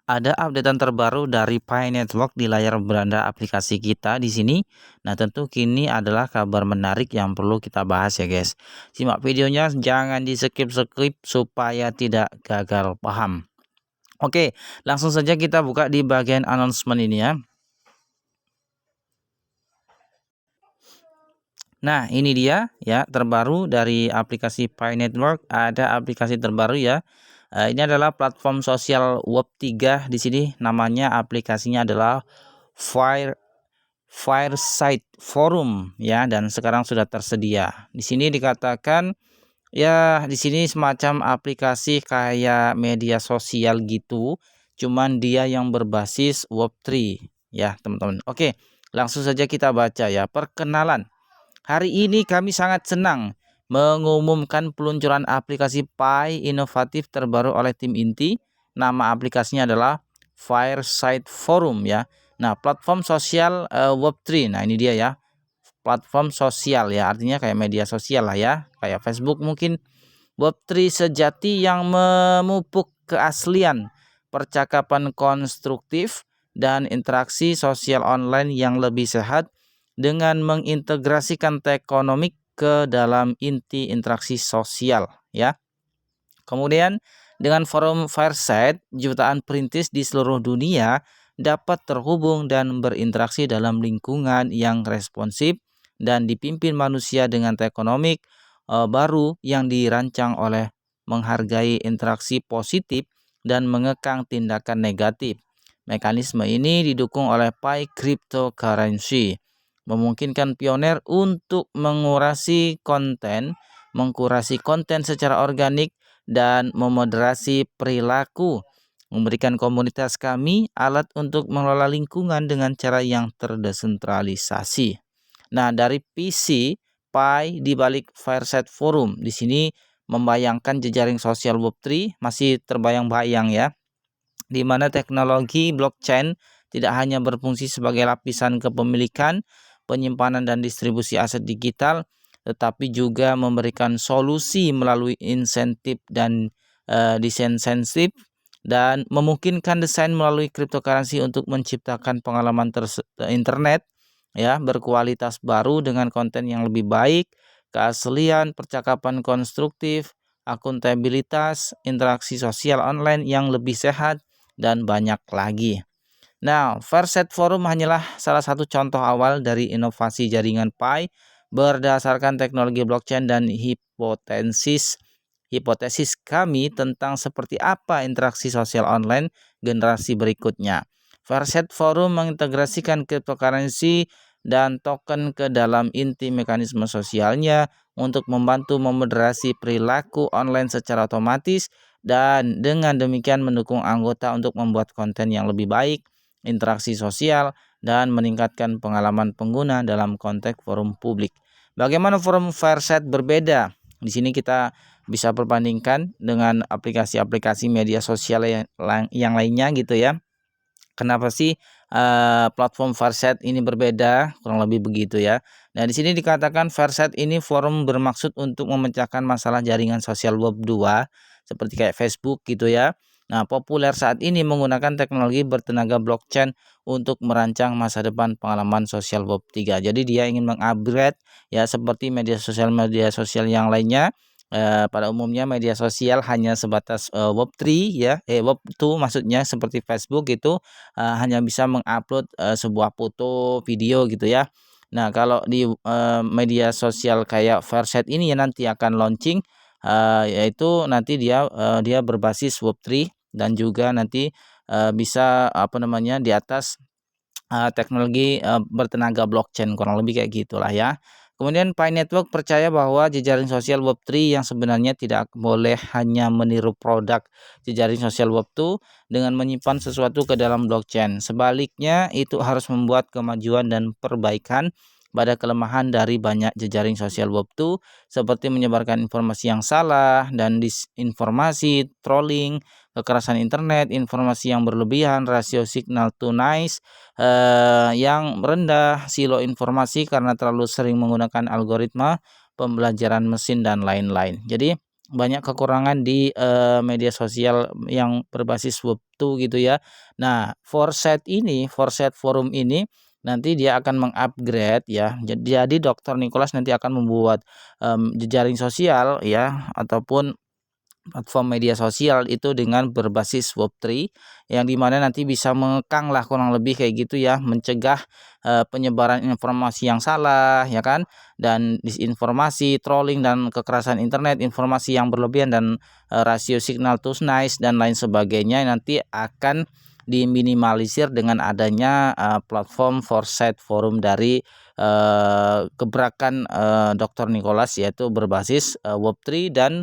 ada updatean terbaru dari Pi Network di layar beranda aplikasi kita di sini. Nah, tentu kini adalah kabar menarik yang perlu kita bahas ya, guys. Simak videonya, jangan di-skip-skip supaya tidak gagal paham. Oke, langsung saja kita buka di bagian announcement ini ya. Nah, ini dia ya terbaru dari aplikasi Pi Network. Ada aplikasi terbaru ya. Ini adalah platform sosial web 3 di sini, namanya aplikasinya adalah Fireside Forum ya, dan sekarang sudah tersedia. Di sini dikatakan ya, di sini semacam aplikasi kayak media sosial gitu, cuman dia yang berbasis Web3 ya, teman-teman. Oke, langsung saja kita baca ya. Perkenalan. Hari ini kami sangat senang mengumumkan peluncuran aplikasi Pi inovatif terbaru oleh tim inti. Nama aplikasinya adalah Fireside Forum ya. Nah, platform sosial Web3. Nah, ini dia ya. Platform sosial ya, artinya kayak media sosial lah ya. Kayak Facebook mungkin. Web3 sejati yang memupuk keaslian percakapan konstruktif dan interaksi sosial online yang lebih sehat dengan mengintegrasikan tekonomik ke dalam inti interaksi sosial ya. Kemudian dengan forum Fireside, jutaan perintis di seluruh dunia dapat terhubung dan berinteraksi dalam lingkungan yang responsif dan dipimpin manusia dengan tekonomik baru yang dirancang oleh menghargai interaksi positif dan mengekang tindakan negatif. Mekanisme ini didukung oleh Pi Cryptocurrency, memungkinkan pioner untuk mengkurasi konten secara organik dan memoderasi perilaku, memberikan komunitas kami alat untuk mengelola lingkungan dengan cara yang terdesentralisasi. Nah, dari PC, Pi di balik Fireside Forum di sini membayangkan jejaring sosial Web3 masih terbayang-bayang ya, di mana teknologi blockchain tidak hanya berfungsi sebagai lapisan kepemilikan, penyimpanan dan distribusi aset digital, tetapi juga memberikan solusi melalui insentif dan disinsentif dan memungkinkan desain melalui cryptocurrency untuk menciptakan pengalaman internet ya berkualitas baru dengan konten yang lebih baik, keaslian, percakapan konstruktif, akuntabilitas, interaksi sosial online yang lebih sehat, dan banyak lagi. Nah, Fireside Forum hanyalah salah satu contoh awal dari inovasi jaringan Pi berdasarkan teknologi blockchain dan hipotesis kami tentang seperti apa interaksi sosial online generasi berikutnya. Fireside Forum mengintegrasikan cryptocurrency dan token ke dalam inti mekanisme sosialnya untuk membantu memoderasi perilaku online secara otomatis dan dengan demikian mendukung anggota untuk membuat konten yang lebih baik, interaksi sosial, dan meningkatkan pengalaman pengguna dalam konteks forum publik. Bagaimana forum Fireside berbeda? Di sini kita bisa perbandingkan dengan aplikasi-aplikasi media sosial yang lainnya gitu ya. Kenapa sih platform Fireside ini berbeda? Kurang lebih begitu ya. Nah, di sini dikatakan Fireside ini forum bermaksud untuk memecahkan masalah jaringan sosial web 2 seperti kayak Facebook gitu ya. Nah, populer saat ini menggunakan teknologi bertenaga blockchain untuk merancang masa depan pengalaman sosial web 3. Jadi dia ingin mengupgrade ya seperti media sosial yang lainnya. Pada umumnya media sosial hanya sebatas Web3 ya, Web2 maksudnya seperti Facebook itu hanya bisa mengupload sebuah foto, video gitu ya. Nah, kalau di media sosial kayak Fireside ini ya nanti akan launching, yaitu nanti dia berbasis Web3 dan juga nanti bisa di atas teknologi bertenaga blockchain, kurang lebih kayak gitulah ya. Kemudian Pi Network percaya bahwa jejaring sosial Web3 yang sebenarnya tidak boleh hanya meniru produk jejaring sosial Web2 dengan menyimpan sesuatu ke dalam blockchain. Sebaliknya, itu harus membuat kemajuan dan perbaikan pada kelemahan dari banyak jejaring sosial Web2 seperti menyebarkan informasi yang salah dan disinformasi, trolling, kekerasan internet, informasi yang berlebihan, rasio signal to noise yang rendah, silo informasi karena terlalu sering menggunakan algoritma pembelajaran mesin dan lain-lain. Jadi banyak kekurangan di media sosial yang berbasis Web2 gitu ya. Nah, Foresight Forum ini nanti dia akan mengupgrade ya. Jadi Dr. Nicholas nanti akan membuat jejaring sosial ya, ataupun platform media sosial itu dengan berbasis Web3, yang dimana nanti bisa mengekang lah kurang lebih kayak gitu ya, mencegah penyebaran informasi yang salah ya kan, dan disinformasi, trolling dan kekerasan internet, informasi yang berlebihan dan rasio signal to noise dan lain sebagainya nanti akan diminimalisir dengan adanya platform Foresight Forum dari gebrakan Dr. Nicholas, yaitu berbasis Web3 dan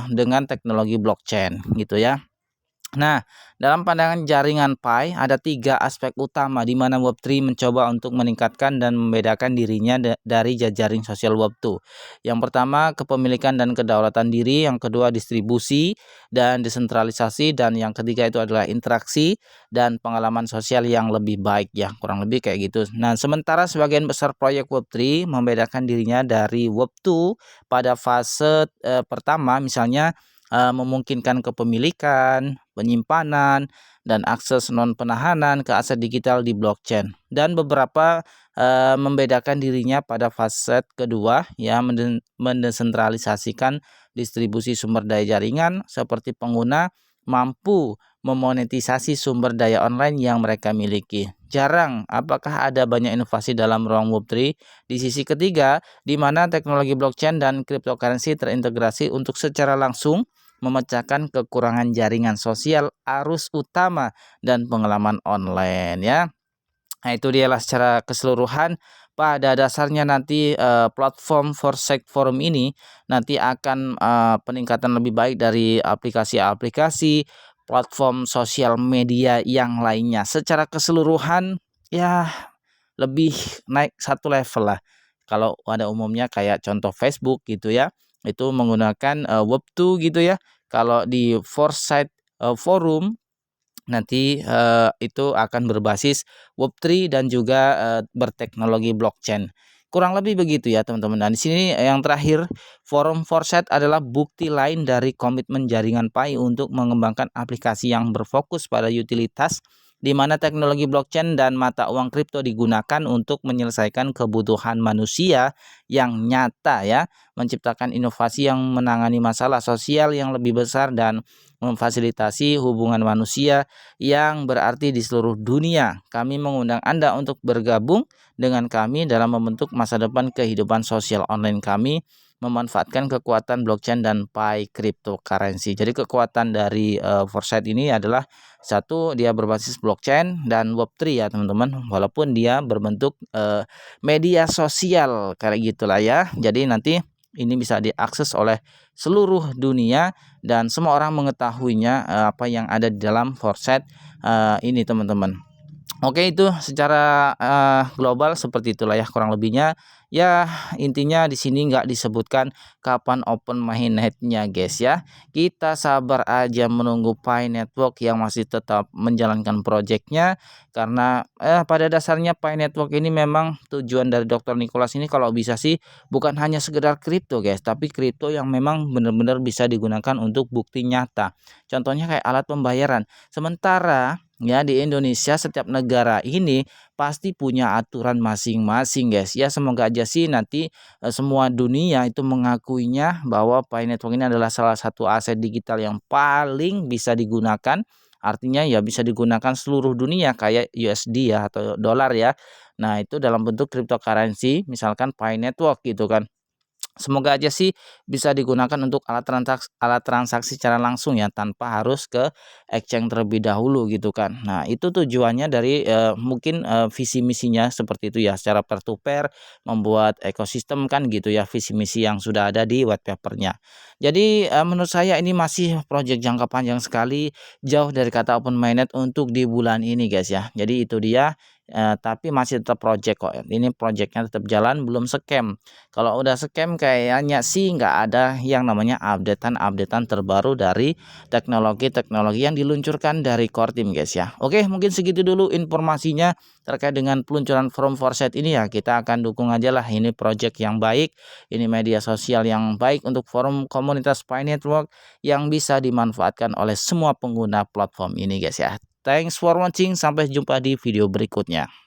dengan teknologi blockchain gitu ya. Nah, dalam pandangan jaringan Pi ada 3 aspek utama di mana Web3 mencoba untuk meningkatkan dan membedakan dirinya dari jejaring sosial Web2. Yang pertama, kepemilikan dan kedaulatan diri, yang kedua distribusi dan desentralisasi, dan yang ketiga itu adalah interaksi dan pengalaman sosial yang lebih baik ya, kurang lebih kayak gitu. Nah, sementara sebagian besar proyek Web3 membedakan dirinya dari Web2 pada fase pertama, misalnya memungkinkan kepemilikan, penyimpanan, dan akses non-penahanan ke aset digital di blockchain. Dan beberapa membedakan dirinya pada fase kedua, ya, mendesentralisasikan distribusi sumber daya jaringan seperti pengguna mampu memonetisasi sumber daya online yang mereka miliki. Jarang apakah ada banyak inovasi dalam ruang Web3. Di sisi ketiga, di mana teknologi blockchain dan cryptocurrency terintegrasi untuk secara langsung memecahkan kekurangan jaringan sosial, arus utama, dan pengalaman online ya. Nah, itu dialah secara keseluruhan. Pada dasarnya nanti platform Foresight Forum ini nanti akan peningkatan lebih baik dari aplikasi-aplikasi platform sosial media yang lainnya. Secara keseluruhan ya lebih naik satu level lah. Kalau pada umumnya kayak contoh Facebook gitu ya, itu menggunakan Web2 gitu ya. Kalau di Foresight Forum nanti itu akan berbasis Web3 dan juga berteknologi blockchain. Kurang lebih begitu ya teman-teman. Dan di sini yang terakhir, Forum Foresight adalah bukti lain dari komitmen jaringan Pi untuk mengembangkan aplikasi yang berfokus pada utilitas, di mana teknologi blockchain dan mata uang kripto digunakan untuk menyelesaikan kebutuhan manusia yang nyata ya, menciptakan inovasi yang menangani masalah sosial yang lebih besar dan memfasilitasi hubungan manusia yang berarti di seluruh dunia. Kami mengundang Anda untuk bergabung dengan kami dalam membentuk masa depan kehidupan sosial online kami, memanfaatkan kekuatan blockchain dan Pi cryptocurrency. Jadi kekuatan dari Foresight ini adalah satu, dia berbasis blockchain dan Web3 ya teman-teman, walaupun dia berbentuk media sosial kayak gitulah ya. Jadi nanti ini bisa diakses oleh seluruh dunia dan semua orang mengetahuinya apa yang ada di dalam Foresight ini teman-teman. Oke, itu secara global seperti itulah ya kurang lebihnya. Ya intinya di sini nggak disebutkan kapan open mainnetnya guys ya. Kita sabar aja menunggu Pi Network yang masih tetap menjalankan proyeknya, karena pada dasarnya Pi Network ini memang tujuan dari Dr. Nicholas ini kalau bisa sih bukan hanya sekedar kripto guys, tapi kripto yang memang benar-benar bisa digunakan untuk bukti nyata. Contohnya kayak alat pembayaran. Sementara ya di Indonesia setiap negara ini pasti punya aturan masing-masing guys. Ya semoga aja sih nanti semua dunia itu mengakuinya bahwa Pi Network ini adalah salah satu aset digital yang paling bisa digunakan. Artinya ya bisa digunakan seluruh dunia kayak USD ya atau dolar ya. Nah, itu dalam bentuk cryptocurrency misalkan Pi Network gitu kan. Semoga aja sih bisa digunakan untuk alat transaksi secara langsung ya, tanpa harus ke exchange terlebih dahulu gitu kan. Nah, itu tujuannya dari mungkin visi misinya seperti itu ya, secara peer to peer, membuat ekosistem kan gitu ya, visi misi yang sudah ada di white papernya. Jadi menurut saya ini masih proyek jangka panjang sekali, jauh dari kata open mainnet untuk di bulan ini guys ya. Jadi itu dia, tapi masih tetap project kok. Ini projectnya tetap jalan, belum scam. Kalau udah scam kayaknya sih nggak ada yang namanya updatean terbaru dari teknologi-teknologi yang diluncurkan dari core team guys ya. Oke, mungkin segitu dulu informasinya terkait dengan peluncuran Forum Foresight ini ya. Kita akan dukung aja lah, ini project yang baik, ini media sosial yang baik untuk forum komunitas Pi Network yang bisa dimanfaatkan oleh semua pengguna platform ini guys ya. Thanks for watching, sampai jumpa di video berikutnya.